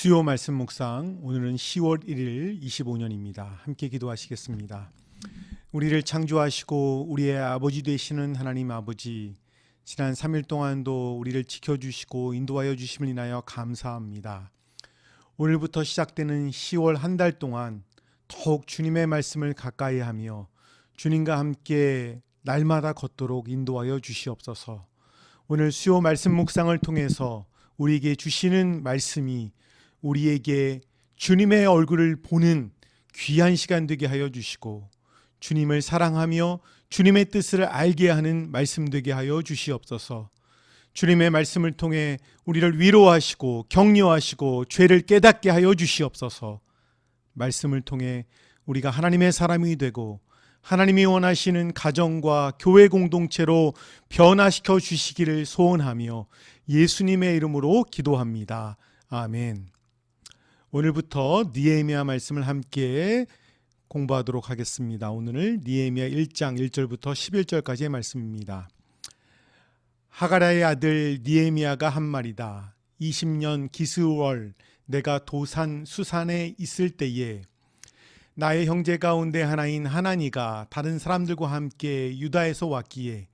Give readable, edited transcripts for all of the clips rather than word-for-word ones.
수요 말씀 묵상, 오늘은 10월 1일 25년입니다. 함께 기도하시겠습니다. 우리를 창조하시고 우리의 아버지 되시는 하나님 아버지, 지난 3일 동안도 우리를 지켜주시고 인도하여 주심을 인하여 감사합니다. 오늘부터 시작되는 10월 한 달 동안 더욱 주님의 말씀을 가까이 하며 주님과 함께 날마다 걷도록 인도하여 주시옵소서. 오늘 수요 말씀 묵상을 통해서 우리에게 주시는 말씀이 우리에게 주님의 얼굴을 보는 귀한 시간 되게 하여 주시고, 주님을 사랑하며 주님의 뜻을 알게 하는 말씀 되게 하여 주시옵소서. 주님의 말씀을 통해 우리를 위로하시고 격려하시고 죄를 깨닫게 하여 주시옵소서. 말씀을 통해 우리가 하나님의 사람이 되고 하나님이 원하시는 가정과 교회 공동체로 변화시켜 주시기를 소원하며 예수님의 이름으로 기도합니다. 아멘. 오늘부터 느헤미야 말씀을 함께 공부하도록 하겠습니다. 오늘은 느헤미야 1장 1절부터 11절까지의 말씀입니다. 하가랴의 아들 느헤미야가 한 말이다. 20년 기스월 내가 도산 수산에 있을 때에 나의 형제 가운데 하나인 하나니가 다른 사람들과 함께 유다에서 왔기에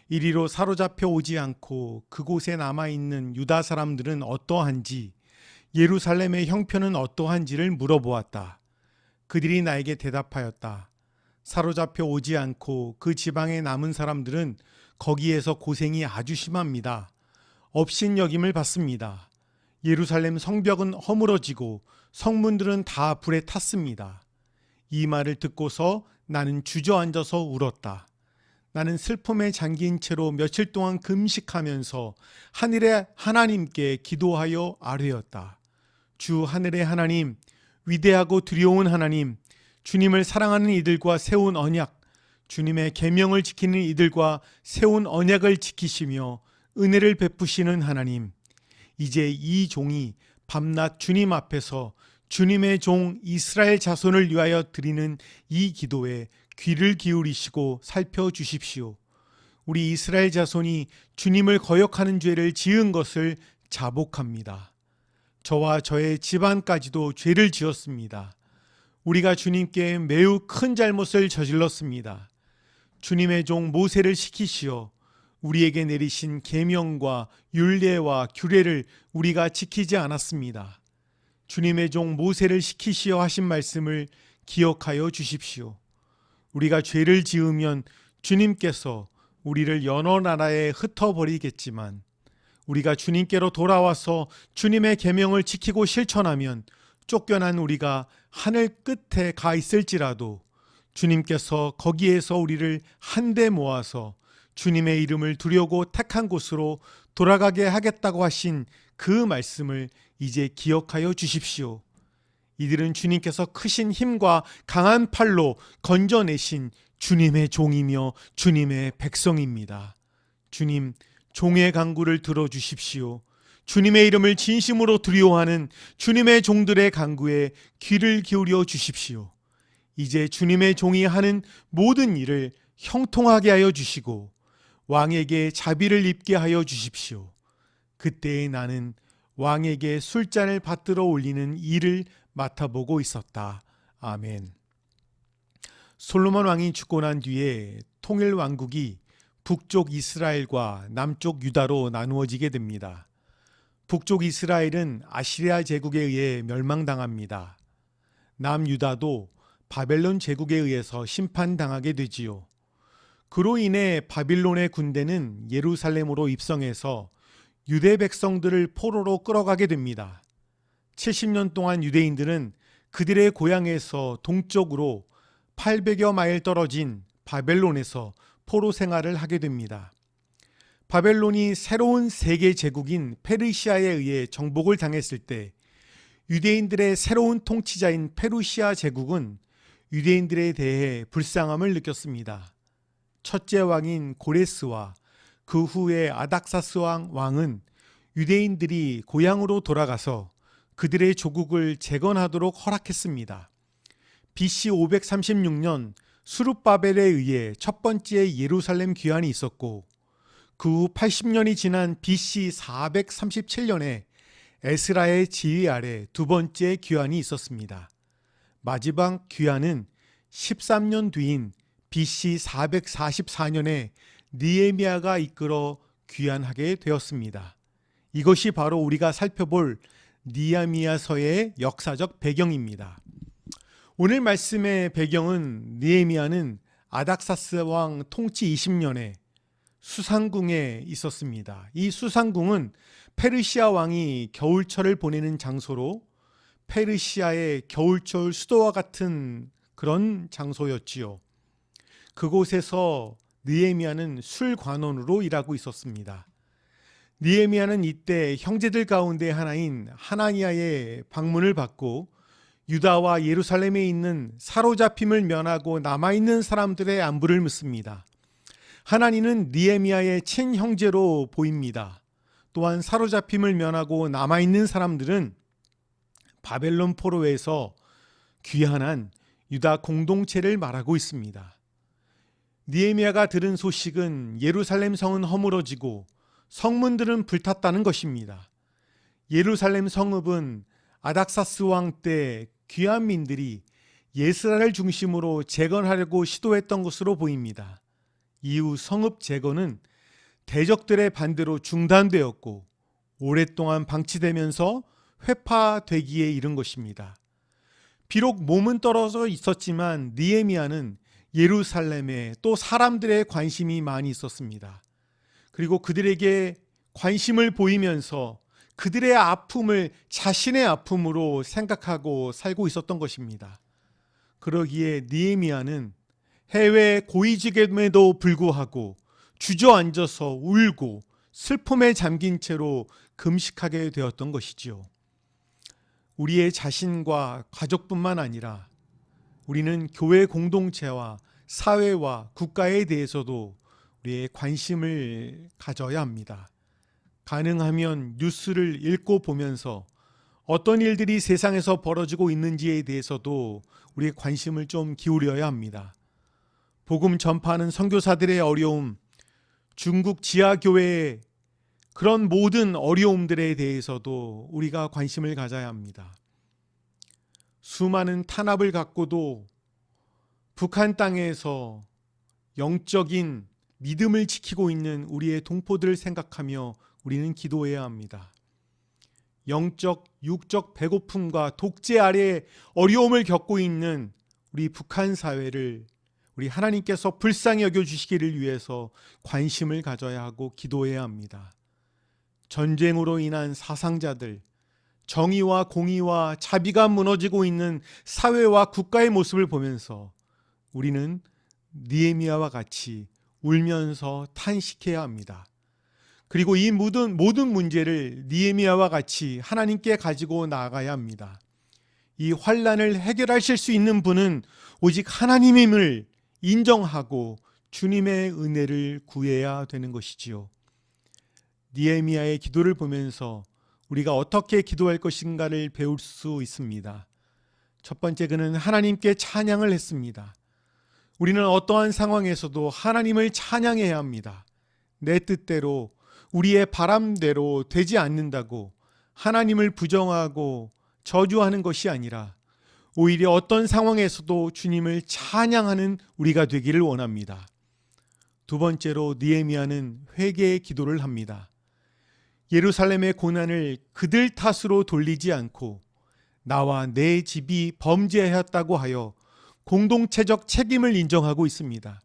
이리로 사로잡혀 오지 않고 그곳에 남아있는 유다 사람들은 어떠한지, 예루살렘의 형편은 어떠한지를 물어보았다. 그들이 나에게 대답하였다. 사로잡혀 오지 않고 그 지방에 남은 사람들은 거기에서 고생이 아주 심합니다. 업신여김을 받습니다. 예루살렘 성벽은 허물어지고 성문들은 다 불에 탔습니다. 이 말을 듣고서 나는 주저앉아서 울었다. 나는 슬픔에 잠긴 채로 며칠 동안 금식하면서 하늘의 하나님께 기도하여 아뢰었다. 주 하늘의 하나님, 위대하고 두려운 하나님, 주님을 사랑하는 이들과 세운 언약, 주님의 계명을 지키는 이들과 세운 언약을 지키시며 은혜를 베푸시는 하나님, 이제 이 종이 밤낮 주님 앞에서 주님의 종 이스라엘 자손을 위하여 드리는 이 기도에 귀를 기울이시고 살펴주십시오. 우리 이스라엘 자손이 주님을 거역하는 죄를 지은 것을 자복합니다. 저와 저의 집안까지도 죄를 지었습니다. 우리가 주님께 매우 큰 잘못을 저질렀습니다. 주님의 종 모세를 시키시어 우리에게 내리신 계명과 율례와 규례를 우리가 지키지 않았습니다. 주님의 종 모세를 시키시어 하신 말씀을 기억하여 주십시오. 우리가 죄를 지으면 주님께서 우리를 여러 나라에 흩어버리겠지만 우리가 주님께로 돌아와서 주님의 계명을 지키고 실천하면 쫓겨난 우리가 하늘 끝에 가 있을지라도 주님께서 거기에서 우리를 한데 모아서 주님의 이름을 두려고 택한 곳으로 돌아가게 하겠다고 하신 그 말씀을 이제 기억하여 주십시오. 이들은 주님께서 크신 힘과 강한 팔로 건져내신 주님의 종이며 주님의 백성입니다. 주님, 종의 간구를 들어주십시오. 주님의 이름을 진심으로 두려워하는 주님의 종들의 간구에 귀를 기울여 주십시오. 이제 주님의 종이 하는 모든 일을 형통하게 하여 주시고 왕에게 자비를 입게 하여 주십시오. 그때에 나는 왕에게 술잔을 받들어 올리는 일을 맡아보고 있었다. 아멘. 솔로몬 왕이 죽고 난 뒤에 통일 왕국이 북쪽 이스라엘과 남쪽 유다로 나누어지게 됩니다. 북쪽 이스라엘은 아시리아 제국에 의해 멸망당합니다. 남유다도 바벨론 제국에 의해서 심판당하게 되지요. 그로 인해 바빌론의 군대는 예루살렘으로 입성해서 유대 백성들을 포로로 끌어가게 됩니다. 70년 동안 유대인들은 그들의 고향에서 동쪽으로 800여 마일 떨어진 바벨론에서 포로 생활을 하게 됩니다. 바벨론이 새로운 세계 제국인 페르시아에 의해 정복을 당했을 때 유대인들의 새로운 통치자인 페르시아 제국은 유대인들에 대해 불쌍함을 느꼈습니다. 첫째 왕인 고레스와 그 후에 아닥사스 왕은 유대인들이 고향으로 돌아가서 그들의 조국을 재건하도록 허락했습니다. BC 536년 수룹바벨에 의해 첫 번째 예루살렘 귀환이 있었고 그 후 80년이 지난 BC 437년에 에스라의 지휘 아래 두 번째 귀환이 있었습니다. 마지막 귀환은 13년 뒤인 BC 444년에 느헤미야가 이끌어 귀환하게 되었습니다. 이것이 바로 우리가 살펴볼 느헤미야서의 역사적 배경입니다. 오늘 말씀의 배경은 느헤미야는 아닥사스 왕 통치 20년에 수상궁에 있었습니다. 이 수상궁은 페르시아 왕이 겨울철을 보내는 장소로 페르시아의 겨울철 수도와 같은 그런 장소였지요. 그곳에서 느헤미야는 술관원으로 일하고 있었습니다. 느헤미야는 이때 형제들 가운데 하나인 하나니아의 방문을 받고 유다와 예루살렘에 있는 사로잡힘을 면하고 남아있는 사람들의 안부를 묻습니다. 하나니는 느헤미야의 친형제로 보입니다. 또한 사로잡힘을 면하고 남아있는 사람들은 바벨론 포로에서 귀환한 유다 공동체를 말하고 있습니다. 느헤미야가 들은 소식은 예루살렘 성은 허물어지고 성문들은 불탔다는 것입니다. 예루살렘 성읍은 아닥사스 왕 때 귀환민들이 예스라엘 중심으로 재건하려고 시도했던 것으로 보입니다. 이후 성읍 재건은 대적들의 반대로 중단되었고 오랫동안 방치되면서 회파되기에 이른 것입니다. 비록 몸은 떨어져 있었지만 느헤미야는 예루살렘에 또 사람들의 관심이 많이 있었습니다. 그리고 그들에게 관심을 보이면서 그들의 아픔을 자신의 아픔으로 생각하고 살고 있었던 것입니다. 그러기에 느헤미야는 해외 고위직임에도 불구하고 주저앉아서 울고 슬픔에 잠긴 채로 금식하게 되었던 것이지요. 우리의 자신과 가족뿐만 아니라 우리는 교회 공동체와 사회와 국가에 대해서도 우리의 관심을 가져야 합니다. 가능하면 뉴스를 읽고 보면서 어떤 일들이 세상에서 벌어지고 있는지에 대해서도 우리의 관심을 좀 기울여야 합니다. 복음 전파하는 선교사들의 어려움, 중국 지하교회의 그런 모든 어려움들에 대해서도 우리가 관심을 가져야 합니다. 수많은 탄압을 갖고도 북한 땅에서 영적인 믿음을 지키고 있는 우리의 동포들을 생각하며 우리는 기도해야 합니다. 영적, 육적 배고픔과 독재 아래 어려움을 겪고 있는 우리 북한 사회를 우리 하나님께서 불쌍히 여겨주시기를 위해서 관심을 가져야 하고 기도해야 합니다. 전쟁으로 인한 사상자들, 정의와 공의와 자비가 무너지고 있는 사회와 국가의 모습을 보면서 우리는 느헤미야와 같이 울면서 탄식해야 합니다. 그리고 이 모든 문제를 느헤미야와 같이 하나님께 가지고 나아가야 합니다. 이 환난을 해결하실 수 있는 분은 오직 하나님임을 인정하고 주님의 은혜를 구해야 되는 것이지요. 느헤미야의 기도를 보면서 우리가 어떻게 기도할 것인가를 배울 수 있습니다. 첫 번째, 그는 하나님께 찬양을 했습니다. 우리는 어떠한 상황에서도 하나님을 찬양해야 합니다. 내 뜻대로 우리의 바람대로 되지 않는다고 하나님을 부정하고 저주하는 것이 아니라 오히려 어떤 상황에서도 주님을 찬양하는 우리가 되기를 원합니다. 두 번째로 느헤미야는 회개의 기도를 합니다. 예루살렘의 고난을 그들 탓으로 돌리지 않고 나와 내 집이 범죄하였다고 하여 공동체적 책임을 인정하고 있습니다.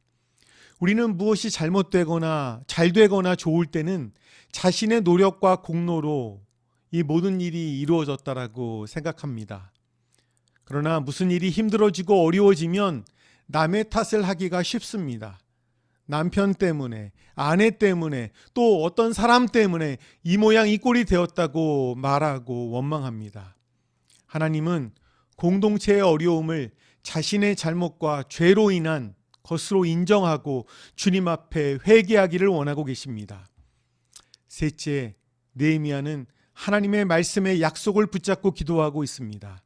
우리는 무엇이 잘못되거나 잘되거나 좋을 때는 자신의 노력과 공로로 이 모든 일이 이루어졌다라고 생각합니다. 그러나 무슨 일이 힘들어지고 어려워지면 남의 탓을 하기가 쉽습니다. 남편 때문에, 아내 때문에, 또 어떤 사람 때문에 이 모양 이 꼴이 되었다고 말하고 원망합니다. 하나님은 공동체의 어려움을 자신의 잘못과 죄로 인한 것으로 인정하고 주님 앞에 회개하기를 원하고 계십니다. 셋째, 느헤미야는 하나님의 말씀의 약속을 붙잡고 기도하고 있습니다.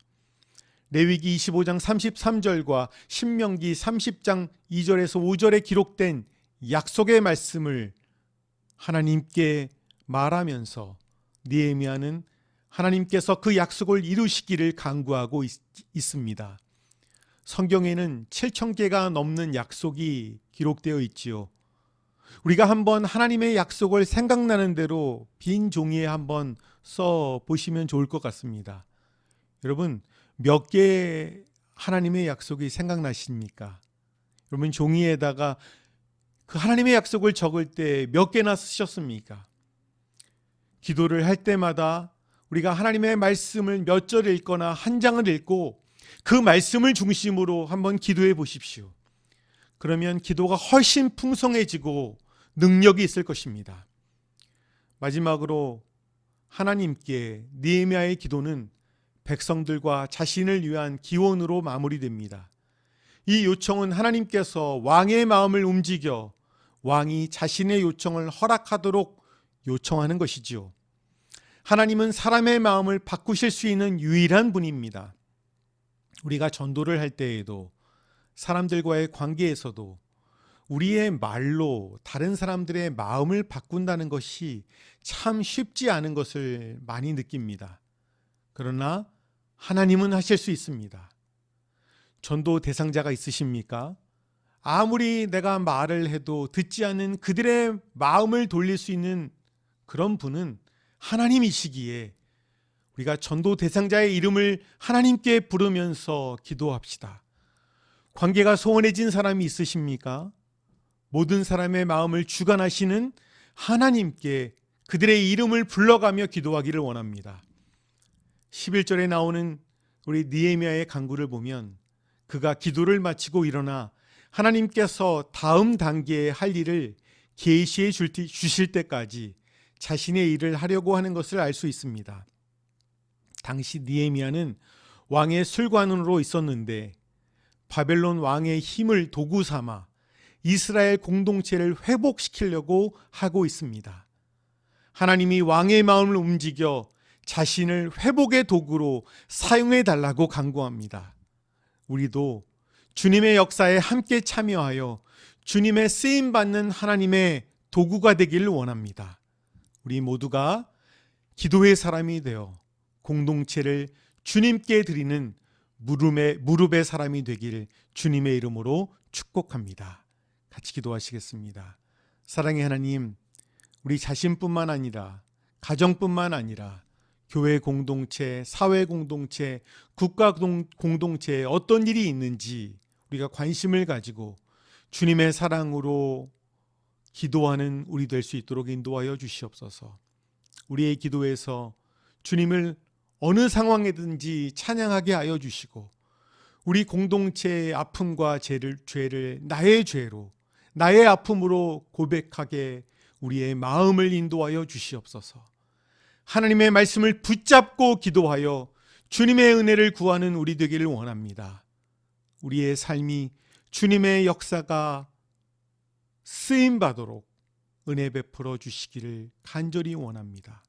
레위기 25장 33절과 신명기 30장 2절에서 5절에 기록된 약속의 말씀을 하나님께 말하면서 느헤미야는 하나님께서 그 약속을 이루시기를 간구하고 있습니다. 성경에는 7,000개가 넘는 약속이 기록되어 있지요. 우리가 한번 하나님의 약속을 생각나는 대로 빈 종이에 한번 써 보시면 좋을 것 같습니다. 여러분, 몇 개의 하나님의 약속이 생각나십니까? 여러분, 종이에다가 그 하나님의 약속을 적을 때 몇 개나 쓰셨습니까? 기도를 할 때마다 우리가 하나님의 말씀을 몇 절 읽거나 한 장을 읽고 그 말씀을 중심으로 한번 기도해 보십시오. 그러면 기도가 훨씬 풍성해지고 능력이 있을 것입니다. 마지막으로 하나님께 느헤미야의 기도는 백성들과 자신을 위한 기원으로 마무리됩니다. 이 요청은 하나님께서 왕의 마음을 움직여 왕이 자신의 요청을 허락하도록 요청하는 것이지요. 하나님은 사람의 마음을 바꾸실 수 있는 유일한 분입니다. 우리가 전도를 할 때에도 사람들과의 관계에서도 우리의 말로 다른 사람들의 마음을 바꾼다는 것이 참 쉽지 않은 것을 많이 느낍니다. 그러나 하나님은 하실 수 있습니다. 전도 대상자가 있으십니까? 아무리 내가 말을 해도 듣지 않는 그들의 마음을 돌릴 수 있는 그런 분은 하나님이시기에 우리가 전도 대상자의 이름을 하나님께 부르면서 기도합시다. 관계가 소원해진 사람이 있으십니까? 모든 사람의 마음을 주관하시는 하나님께 그들의 이름을 불러가며 기도하기를 원합니다. 11절에 나오는 우리 느헤미야의 간구를 보면 그가 기도를 마치고 일어나 하나님께서 다음 단계에 할 일을 계시해 주실 때까지 자신의 일을 하려고 하는 것을 알 수 있습니다. 당시 느헤미야는 왕의 술관으로 있었는데 바벨론 왕의 힘을 도구 삼아 이스라엘 공동체를 회복시키려고 하고 있습니다. 하나님이 왕의 마음을 움직여 자신을 회복의 도구로 사용해 달라고 간구합니다. 우리도 주님의 역사에 함께 참여하여 주님의 쓰임받는 하나님의 도구가 되기를 원합니다. 우리 모두가 기도의 사람이 되어 공동체를 주님께 드리는 무릎의 사람이 되기를 주님의 이름으로 축복합니다. 같이 기도하시겠습니다. 사랑의 하나님, 우리 자신뿐만 아니라 가정뿐만 아니라 교회 공동체, 사회 공동체, 국가 공동체에 어떤 일이 있는지 우리가 관심을 가지고 주님의 사랑으로 기도하는 우리 될 수 있도록 인도하여 주시옵소서. 우리의 기도에서 주님을 어느 상황에든지 찬양하게 하여 주시고 우리 공동체의 아픔과 죄를 나의 죄로 나의 아픔으로 고백하게 우리의 마음을 인도하여 주시옵소서. 하나님의 말씀을 붙잡고 기도하여 주님의 은혜를 구하는 우리 되기를 원합니다. 우리의 삶이 주님의 역사가 쓰임받도록 은혜 베풀어 주시기를 간절히 원합니다.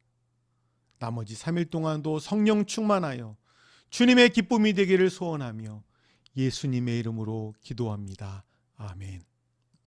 나머지 3일 동안도 성령 충만하여 주님의 기쁨이 되기를 소원하며 예수님의 이름으로 기도합니다. 아멘.